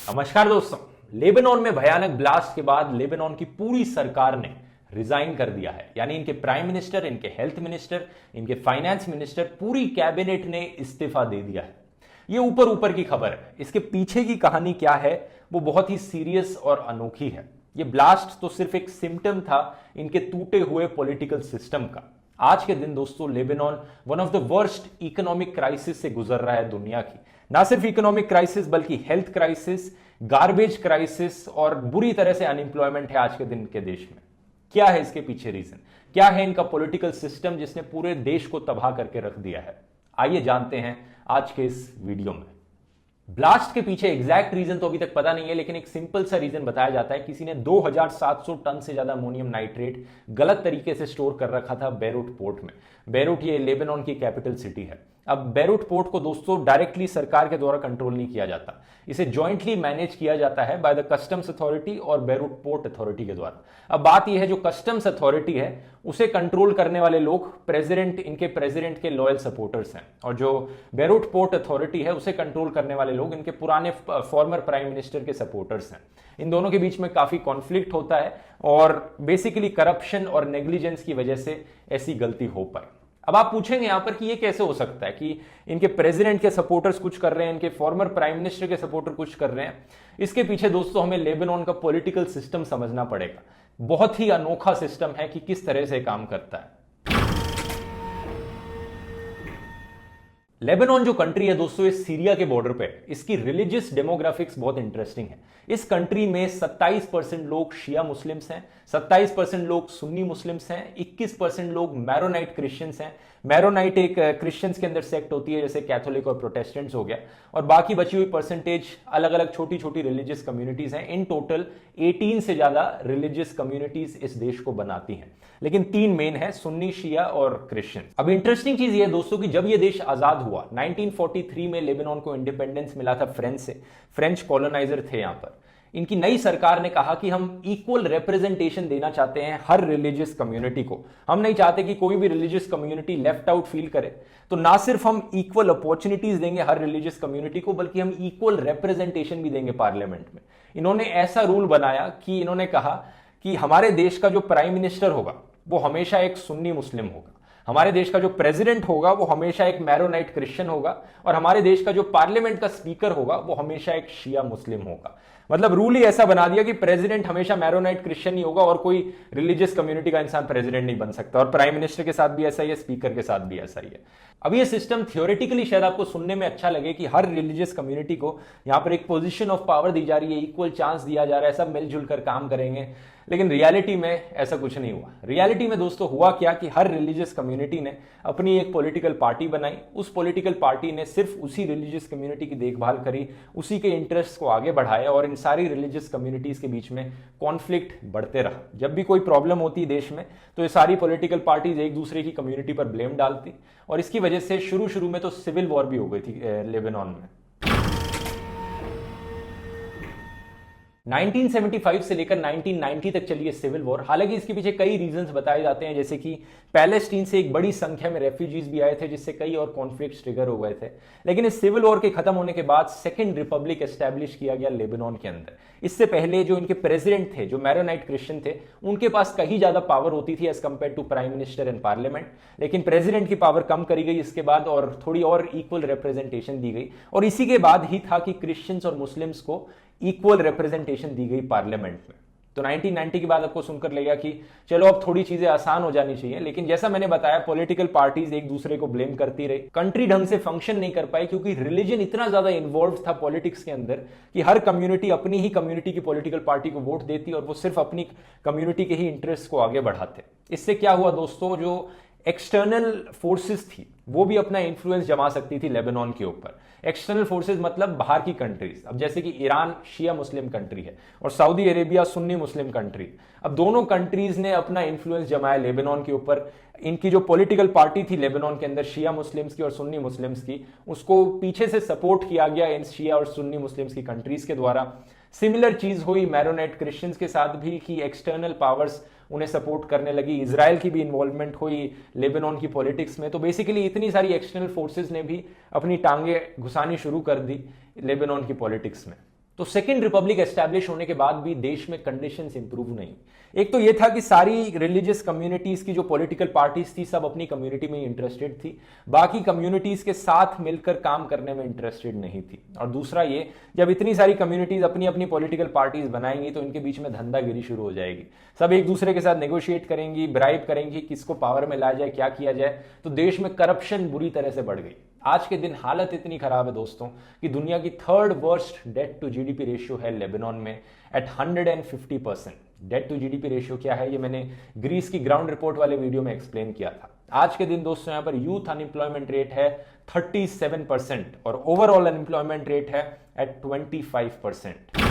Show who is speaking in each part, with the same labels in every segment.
Speaker 1: नमस्कार दोस्तों। लेबनान में भयानक ब्लास्ट के बाद लेबनान की पूरी सरकार ने रिजाइन कर दिया है। यानी इनके प्राइम मिनिस्टर, इनके हेल्थ मिनिस्टर, इनके फाइनेंस मिनिस्टर, पूरी कैबिनेट ने इस्तीफा दे दिया है। ये ऊपर ऊपर की खबर है। इसके पीछे की कहानी क्या है वो बहुत ही सीरियस और अनोखी है। ये ब्लास्ट तो सिर्फ एक सिम्टम था इनके टूटे हुए पॉलिटिकल सिस्टम का। आज के दिन दोस्तों Lebanon one of the worst economic crisis से गुजर रहा है दुनिया की। ना सिर्फ इकोनॉमिक क्राइसिस बल्कि हेल्थ क्राइसिस, गार्बेज क्राइसिस और बुरी तरह से अनएम्प्लॉयमेंट है आज के दिन के देश में। क्या है इसके पीछे रीजन? क्या है इनका पॉलिटिकल सिस्टम जिसने पूरे देश को तबाह करके रख दिया है? आइए जानते हैं आज के इस वीडियो में। ब्लास्ट के पीछे एग्जैक्ट रीजन तो अभी तक पता नहीं है, लेकिन एक सिंपल सा रीजन बताया जाता है। किसी ने 2700 टन से ज्यादा अमोनियम नाइट्रेट गलत तरीके से स्टोर कर रखा था बेरूट पोर्ट में। बेरूट ये लेबनान की कैपिटल सिटी है। अब बेरूट पोर्ट को दोस्तों डायरेक्टली सरकार के द्वारा कंट्रोल नहीं किया जाता, इसे जॉइंटली मैनेज किया जाता है बाय द कस्टम्स अथॉरिटी और बेरूट पोर्ट अथॉरिटी के द्वारा। अब बात यह है, जो कस्टम्स अथॉरिटी है उसे कंट्रोल करने वाले लोग इनके प्रेसिडेंट के लॉयल सपोर्टर्स हैं, और जो बेरूट पोर्ट अथॉरिटी है उसे कंट्रोल करने वाले लोग इनके पुराने फॉर्मर प्राइम मिनिस्टर के सपोर्टर्स हैं। इन दोनों के बीच में काफी कॉन्फ्लिक्ट होता है और बेसिकली करप्शन और नेग्लिजेंस की वजह से ऐसी गलती हो पाई। अब आप पूछेंगे यहां पर कि ये कैसे हो सकता है कि इनके प्रेसिडेंट के सपोर्टर्स कुछ कर रहे हैं, इनके फॉर्मर प्राइम मिनिस्टर के सपोर्टर कुछ कर रहे हैं। इसके पीछे दोस्तों हमें लेबनान का पॉलिटिकल सिस्टम समझना पड़ेगा। बहुत ही अनोखा सिस्टम है कि किस तरह से काम करता है। लेबनान जो कंट्री है दोस्तों, ये सीरिया के बॉर्डर पे है। इसकी रिलीजियस डेमोग्राफिक्स बहुत इंटरेस्टिंग है। इस कंट्री में 27% लोग शिया मुस्लिम्स हैं, 27% लोग सुन्नी मुस्लिम्स हैं, 21% लोग मैरोनाइट क्रिश्चियंस हैं। मैरोनाइट एक क्रिश्चियंस के अंदर सेक्ट होती है, जैसे कैथोलिक और प्रोटेस्टेंट्स हो गया, और बाकी बची हुई परसेंटेज अलग अलग छोटी छोटी रिलीजियस कम्युनिटीज हैं। इन टोटल 18 से ज्यादा रिलीजियस कम्युनिटीज इस देश को बनाती हैं, लेकिन 3 मेन है, सुन्नी, शिया और क्रिश्चियन। अब इंटरेस्टिंग चीज ये दोस्तों कि जब ये देश आजाद हुआ 1943 में, लेबनान को इंडिपेंडेंस मिला था फ्रेंच से। फ्रेंच कॉलोनाइजर थे यहां पर। इनकी नई सरकार ने कहा कि हम इक्वल रिप्रेजेंटेशन देना चाहते हैं हर रिलीजियस कम्युनिटी को। हम नहीं चाहते कि कोई भी religious community left out feel करे। तो ना सिर्फ हम इक्वल अपॉर्चुनिटीज देंगे हर रिलीजियस कम्युनिटी को, बल्कि हम इक्वल रिप्रेजेंटेशन भी देंगे पार्लियामेंट में। इन्होंने ऐसा रूल बनाया कि इन्होंने कहा कि हमारे देश का जो प्राइम मिनिस्टर होगा वो हमेशा एक सुन्नी मुस्लिम होगा, हमारे देश का जो प्रेसिडेंट होगा वो हमेशा एक मैरोनाइट क्रिश्चियन होगा, और हमारे देश का जो पार्लियामेंट का स्पीकर होगा वो हमेशा एक शिया मुस्लिम होगा। मतलब रूल ही ऐसा बना दिया कि प्रेसिडेंट हमेशा मैरोनाइट क्रिश्चियन ही होगा और कोई रिलीजियस कम्युनिटी का इंसान प्रेसिडेंट नहीं बन सकता। और प्राइम मिनिस्टर के साथ भी ऐसा ही है, स्पीकर के साथ भी ऐसा ही है। अब ये सिस्टम थियोरेटिकली शायद आपको सुनने में अच्छा लगे कि हर रिलीजियस कम्युनिटी को यहां पर एक पोजीशन ऑफ पावर दी जा रही है, इक्वल चांस दिया जा रहा है, सब मिलजुल कर काम करेंगे, लेकिन रियलिटी में ऐसा कुछ नहीं हुआ। रियलिटी में दोस्तों हुआ क्या कि हर रिलीजियस कम्युनिटी ने अपनी एक पॉलिटिकल पार्टी बनाई। उस पॉलिटिकल पार्टी ने सिर्फ उसी रिलीजियस कम्युनिटी की देखभाल करी, उसी के इंटरेस्ट को आगे बढ़ाया, और इन सारी रिलीजियस कम्युनिटीज के बीच में कॉन्फ्लिक्ट बढ़ते रहा। जब भी कोई प्रॉब्लम होती देश में तो ये सारी पॉलिटिकल पार्टीज एक दूसरे की कम्युनिटी पर ब्लेम डालती, और इसकी वजह से शुरू में तो सिविल वॉर भी हो गई थी लेबनान में। 1975 से लेकर 1990 तक चली है सिविल वॉर। हालांकि इसके पीछे कई रीजंस बताए जाते हैं, जैसे कि पैलेस्टीन से एक बड़ी संख्या में रेफ्यूजीज भी आए थे, जिससे कई और कॉन्फ्लिक्ट्स ट्रिगर हो गए थे। लेकिन इस सिविल वॉर के खत्म होने के बाद सेकेंड रिपब्लिक एस्टैब्लिश किया गया लेबनान के अंदर। इससे पहले जो इनके प्रेसिडेंट थे, जो मैरोनाइट क्रिश्चियन थे, उनके पास कहीं ज्यादा पावर होती थी as compared to prime minister and parliament. लेकिन प्रेसिडेंट की पावर कम करी गई इसके बाद, और थोड़ी और इक्वल रिप्रेजेंटेशन दी गई। और इसी के बाद ही था कि क्रिश्चियंस और मुस्लिम्स को इक्वल रिप्रेजेंटेशन दी गई पार्लियामेंट में। तो 1990 के बाद आपको सुनकर लगेगा कि चलो अब थोड़ी चीजें आसान हो जानी चाहिए, लेकिन जैसा मैंने बताया पॉलिटिकल पार्टीज एक दूसरे को ब्लेम करती रही। कंट्री ढंग से फंक्शन नहीं कर पाई क्योंकि रिलीजन इतना ज्यादा इन्वॉल्व था पॉलिटिक्स के अंदर कि हर कम्युनिटी अपनी ही कम्युनिटी की पॉलिटिकल पार्टी को वोट देती और वो सिर्फ अपनी कम्युनिटी के ही इंटरेस्ट को आगे बढ़ाते। इससे क्या हुआ दोस्तों, जो एक्सटर्नल फोर्सेस थी वो भी अपना इंफ्लुएंस जमा सकती थी लेबनान के ऊपर। एक्सटर्नल फोर्सेस मतलब बाहर की कंट्रीज। अब जैसे कि ईरान शिया मुस्लिम कंट्री है और Saudi Arabia Sunni Muslim country. अब दोनों कंट्रीज ने अपना इंफ्लुएंस जमाया लेबनान के ऊपर। इनकी जो पॉलिटिकल पार्टी थी लेबनान के अंदर शिया मुस्लिम्स की और सुन्नी मुस्लिम्स की, उसको पीछे से सपोर्ट किया गया इन शिया और सुन्नी मुस्लिम्स की कंट्रीज के द्वारा। सिमिलर चीज हुई मैरोनाइट क्रिश्चियंस के साथ भी कि एक्सटर्नल पावर्स उन्हें सपोर्ट करने लगी। इजराइल की भी इन्वॉल्वमेंट हुई लेबनान की पॉलिटिक्स में। तो बेसिकली इतनी सारी एक्सटर्नल फोर्सेस ने भी अपनी टांगे घुसानी शुरू कर दी लेबनान की पॉलिटिक्स में। तो सेकेंड रिपब्लिक एस्टैब्लिश होने के बाद भी देश में कंडीशंस इंप्रूव नहीं। एक तो ये था कि सारी रिलीजियस कम्युनिटीज की जो पॉलिटिकल पार्टीज थी सब अपनी कम्युनिटी में इंटरेस्टेड थी, बाकी कम्युनिटीज के साथ मिलकर काम करने में इंटरेस्टेड नहीं थी। और दूसरा ये, जब इतनी सारी कम्युनिटीज अपनी अपनी पॉलिटिकल पार्टीज बनाएंगी तो इनके बीच में धंधागिरी शुरू हो जाएगी, सब एक दूसरे के साथ नेगोशिएट करेंगी, ब्राइब करेंगी, किसको पावर में लाया जाए, क्या किया जाए, तो देश में करप्शन बुरी तरह से बढ़ गई। आज के दिन हालत इतनी खराब है दोस्तों कि दुनिया की third worst debt to GDP ratio है लेबनान में at 150%। Debt to GDP ratio क्या है ये मैंने ग्रीस की ग्राउंड रिपोर्ट वाले वीडियो में एक्सप्लेन किया था। आज के दिन दोस्तों यहां पर यूथ अनएम्प्लॉयमेंट रेट है 37% और ओवरऑल अनएम्प्लॉयमेंट रेट है एट 25%।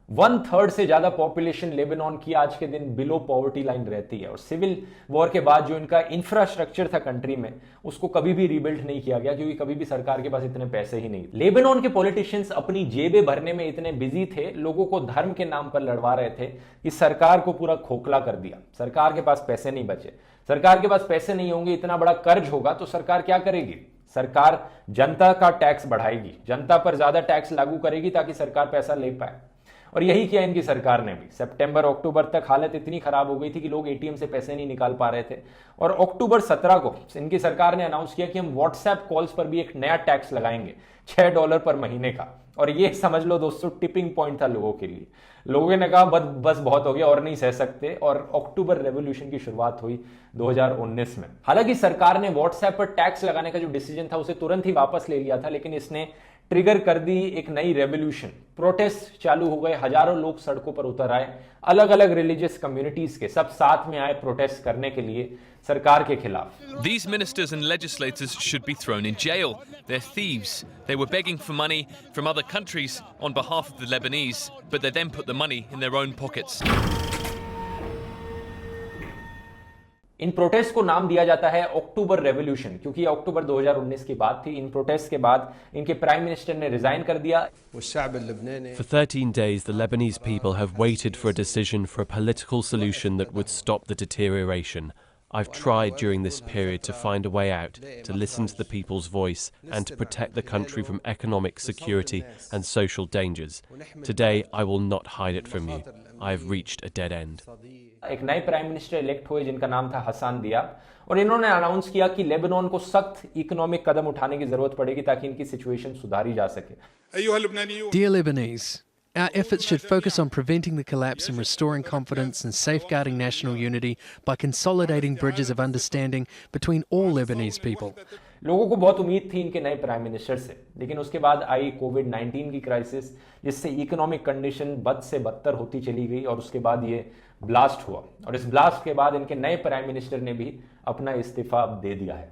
Speaker 1: 1/3 से ज्यादा पॉपुलेशन लेबनान की आज के दिन बिलो पॉवर्टी लाइन रहती है और सिविल वॉर के बाद जो इनका इंफ्रास्ट्रक्चर था कंट्री में उसको कभी भी रिबिल्ड नहीं किया गया क्योंकि कभी भी सरकार के पास इतने पैसे ही नहीं। लेबनान के पॉलिटिशियंस अपनी जेबें भरने में इतने बिजी थे, लोगों को धर्म के नाम पर लड़वा रहे थे कि सरकार को पूरा खोखला कर दिया। सरकार के पास पैसे नहीं बचे, सरकार के पास पैसे नहीं होंगे, इतना बड़ा कर्ज होगा तो सरकार क्या करेगी? सरकार जनता का टैक्स बढ़ाएगी, जनता पर ज्यादा टैक्स लागू करेगी ताकि सरकार पैसा ले पाए। और यही किया इनकी सरकार ने भी। सितंबर अक्टूबर तक हालत इतनी खराब हो गई थी कि लोग एटीएम से पैसे नहीं निकाल पा रहे थे और अक्टूबर 17 को इनकी सरकार ने अनाउंस किया कि हम व्हाट्सएप कॉल्स पर भी एक नया टैक्स लगाएंगे $6 पर महीने का। और ये समझ लो दोस्तों टिपिंग पॉइंट था लोगों के लिए। लोगों ने कहा बस बहुत हो गया और नहीं सह सकते और अक्टूबर रेवोल्यूशन की शुरुआत हुई 2019 में। हालांकि सरकार ने व्हाट्सएप पर टैक्स लगाने का जो डिसीजन था उसे तुरंत ही वापस ले लिया था, लेकिन इसने ट्रिगर कर दी एक नई रेवोल्यूशन। प्रोटेस्ट चालू हो गए, हजारों लोग सड़कों पर उतर आए, अलग अलग रिलीजियस कम्युनिटीज के सब साथ में आए प्रोटेस्ट करने के लिए सरकार के खिलाफ।
Speaker 2: These ministers and legislators should be thrown in jail. They're thieves. They were begging for money from other countries on behalf of the Lebanese, but they then put the money in their own pockets.
Speaker 1: In protest को नाम दिया जाता है अक्टूबर revolution क्योंकि अक्टूबर 2019 की बात थी। इन protest के बाद इनके प्राइम मिनिस्टर ने रिजाइन कर दिया।
Speaker 3: For 13 days, the Lebanese people have waited for a decision for a political solution that would stop the deterioration. I've tried during this period to find a way out, to listen to the people's voice and to protect the country from economic security and social dangers. Today, I will not hide it from you. I have reached a dead end.
Speaker 1: एक नए prime minister elect हुए जिनका नाम था हसन दियाब और इन्होंने announce किया कि लेबनान को सख्त इकोनॉमिक कदम उठाने की जरूरत पड़ेगी ताकि इनकी सिचुएशन सुधारी जा सके।
Speaker 4: Dear Lebanese, our efforts should focus on preventing the collapse and restoring confidence and safeguarding national unity by consolidating bridges of understanding between all Lebanese people.
Speaker 1: लोगों को बहुत उम्मीद थी इनके नए प्राइम मिनिस्टर से, लेकिन उसके बाद आई कोविड-19 की क्राइसिस जिससे इकोनॉमिक कंडीशन बद से बदतर होती चली गई और उसके बाद ये ब्लास्ट हुआ और इस ब्लास्ट के बाद इनके नए प्राइम मिनिस्टर ने भी अपना इस्तीफा दे दिया है।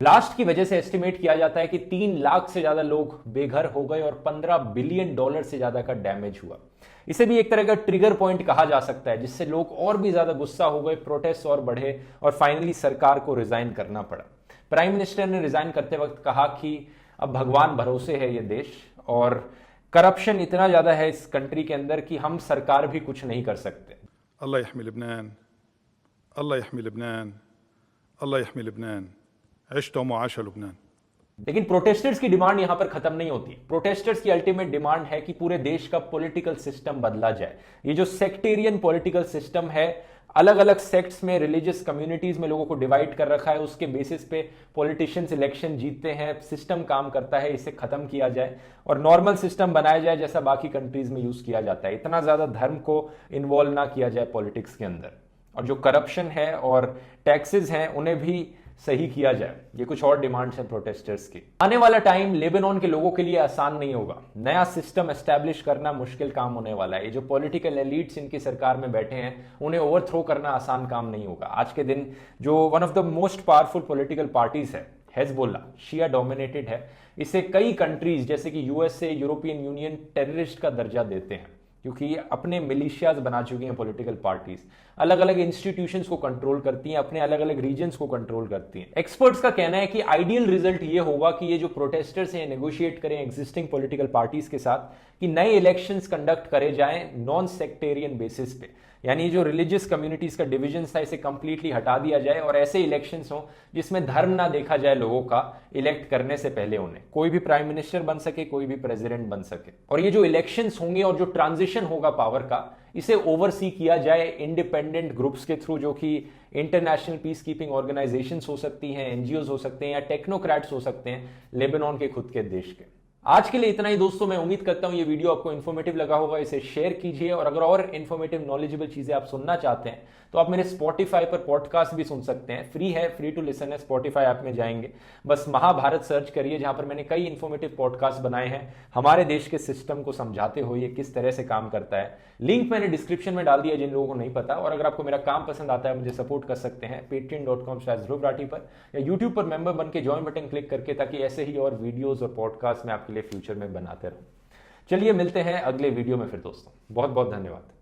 Speaker 1: ब्लास्ट की वजह से एस्टिमेट किया जाता है कि 3 लाख से ज्यादा लोग बेघर हो गए और $15 बिलियन से ज्यादा का डैमेज हुआ। इसे भी एक तरह का ट्रिगर पॉइंट कहा जा सकता है जिससे लोग और भी ज्यादा गुस्सा हो गए, प्रोटेस्ट और बढ़े और फाइनली सरकार को रिजाइन करना पड़ा। प्राइम मिनिस्टर ने रिजाइन करते वक्त कहा कि अब भगवान भरोसे है ये देश और करप्शन इतना ज्यादा है इस कंट्री के अंदर कि हम सरकार भी कुछ नहीं कर सकते।
Speaker 5: अल्लाह यहमी लबनान, अल्लाह यहमी लबनान, अल्लाह यहमी लबनान, इश्त व मुआशा लबनान।
Speaker 1: लेकिन प्रोटेस्टर्स की डिमांड यहां पर खत्म नहीं होती। प्रोटेस्टर्स की अल्टीमेट डिमांड है कि पूरे देश का पॉलिटिकल सिस्टम बदला जाए। ये जो सेक्टेरियन पॉलिटिकल सिस्टम है, अलग अलग सेक्ट्स में, रिलीजियस कम्युनिटीज में लोगों को डिवाइड कर रखा है, उसके बेसिस पे पॉलिटिशियंस इलेक्शन जीतते हैं, सिस्टम काम करता है, इसे खत्म किया जाए और नॉर्मल सिस्टम बनाया जाए जैसा बाकी कंट्रीज में यूज किया जाता है। इतना ज्यादा धर्म को इन्वॉल्व ना किया जाए पॉलिटिक्स के अंदर और जो करप्शन है और टैक्सेस हैं उन्हें भी सही किया जाए। ये कुछ और डिमांड्स हैं प्रोटेस्टर्स की। आने वाला टाइम लेबनान के लोगों के लिए आसान नहीं होगा। नया सिस्टम एस्टैब्लिश करना मुश्किल काम होने वाला है। ये जो पॉलिटिकल एलीट्स इनकी सरकार में बैठे हैं उन्हें ओवरथ्रो करना आसान काम नहीं होगा। आज के दिन जो one of the most powerful political parties है हेजबुल्ला, शिया डोमिनेटेड है, इसे कई कंट्रीज जैसे कि यूएसए, यूरोपियन यूनियन टेररिस्ट का दर्जा देते हैं क्योंकि ये अपने मिलिशियाज बना चुकी हैं पॉलिटिकल पार्टीज, अलग अलग इंस्टीट्यूशंस को कंट्रोल करती हैं, अपने अलग अलग रीजन्स को कंट्रोल करती हैं। एक्सपर्ट्स का कहना है कि आइडियल रिजल्ट ये होगा कि ये जो प्रोटेस्टर्स हैं नेगोशिएट करें एग्जिस्टिंग पॉलिटिकल पार्टीज के साथ कि नए इलेक्शंस कंडक्ट करे जाएं नॉन सेक्टेरियन बेसिस पे, यानी जो रिलीजियस कम्युनिटीज का डिवीजन था इसे कंप्लीटली हटा दिया जाए और ऐसे इलेक्शंस हो जिसमें धर्म ना देखा जाए लोगों का इलेक्ट करने से पहले, उन्हें कोई भी प्राइम मिनिस्टर बन सके, कोई भी प्रेसिडेंट बन सके। और ये जो इलेक्शंस होंगे और जो ट्रांजिशन होगा पावर का, इसे ओवरसी किया जाए इंडिपेंडेंट ग्रुप्स के थ्रू, जो कि इंटरनेशनल पीस कीपिंग ऑर्गेनाइजेशंस हो सकती हैं, एनजीओज हो सकते हैं या टेक्नोक्रेट्स हो सकते हैं लेबनान के खुद के देश के। आज के लिए इतना ही दोस्तों, मैं उम्मीद करता हूं ये वीडियो आपको इन्फॉर्मेटिव लगा होगा, इसे शेयर कीजिए और अगर और इन्फॉर्मेटिव नॉलेजेबल चीजें आप सुनना चाहते हैं तो आप मेरे स्पॉटिफाई पर पॉडकास्ट भी सुन सकते हैं, फ्री है, फ्री टू लिसन है। स्पॉटिफाई ऐप में जाएंगे, बस महाभारत सर्च करिए, जहां पर मैंने कई इन्फॉर्मेटिव पॉडकास्ट बनाए हैं हमारे देश के सिस्टम को समझाते हुए ये किस तरह से काम करता है। लिंक मैंने डिस्क्रिप्शन में डाल दिया जिन लोगों को नहीं पता। और अगर आपको मेरा काम पसंद आता है मुझे सपोर्ट कर सकते हैं patreon.com/ध्रुव राठी पर या यूट्यूब पर मेंबर बन के ज्वाइन बटन क्लिक करके, ताकि ऐसे ही और वीडियोस और पॉडकास्ट मैं आपके लिए फ्यूचर में बनाते रहूं। चलिए मिलते हैं अगले वीडियो में फिर दोस्तों, बहुत बहुत धन्यवाद।